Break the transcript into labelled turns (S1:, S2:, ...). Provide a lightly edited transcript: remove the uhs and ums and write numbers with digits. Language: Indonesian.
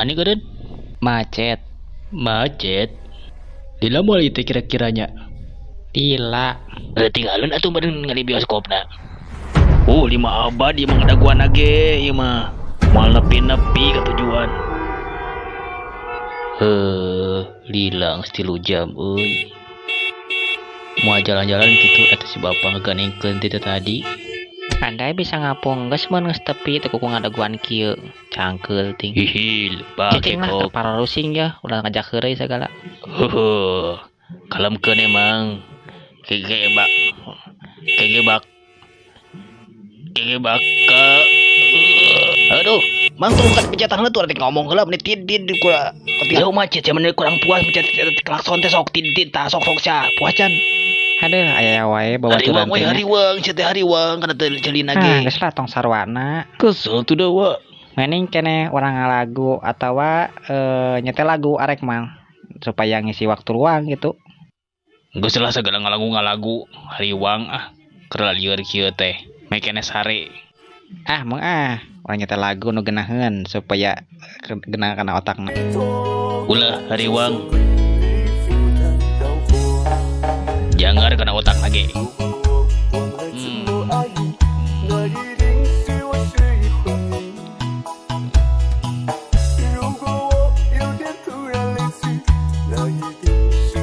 S1: Mani keren?
S2: Macet.
S1: Macet. Di lama itu kira-kiranya.
S2: Tila.
S1: Tinggalin atuh badan ngali bioskop na. 5 abad emang ada gua nage ieu mah. Moal nepi-nepi ke tujuan. Lilang 3 jam euy. Mau jalan-jalan gitu eta si bapak ngeganengkeun ti tadi.
S2: Andai bisa ngapung geus mun geus tepi teu kuku ngadaguan kieu. Cangkeul ting.
S1: Hihil, bak
S2: Cicing lah
S1: kekok.
S2: terpararusing ya, udah ngajak heureuy segala.
S1: Kalemkeun emang. Kegebak. Aduh, mang tuh bukan pencetang tuh arti ngomong heula menit tidin kula. Ketika macet zaman kurang puas mencet klakson teh sok tidin tah sok sia puas can.
S2: Aduh, aya wae bawa
S1: Hariwang we
S2: turun
S1: hariwang, cete hariwang kana teu ceulina
S2: Nah,
S1: ge.
S2: geus lah tong sarwana.
S1: Kesel tuh dawa.
S2: Mending kene urang ngalagu atawa nyetel lagu arek mang supaya ngisi waktu luang gitu.
S1: Geus lah segala ngalagu hariwang keur lieur kieu teh. Make kene sare.
S2: Mung urang nyetel lagu nu geunaheun supaya geuna kana otakna.
S1: Ulah hariwang. Jangan kena otak lagi.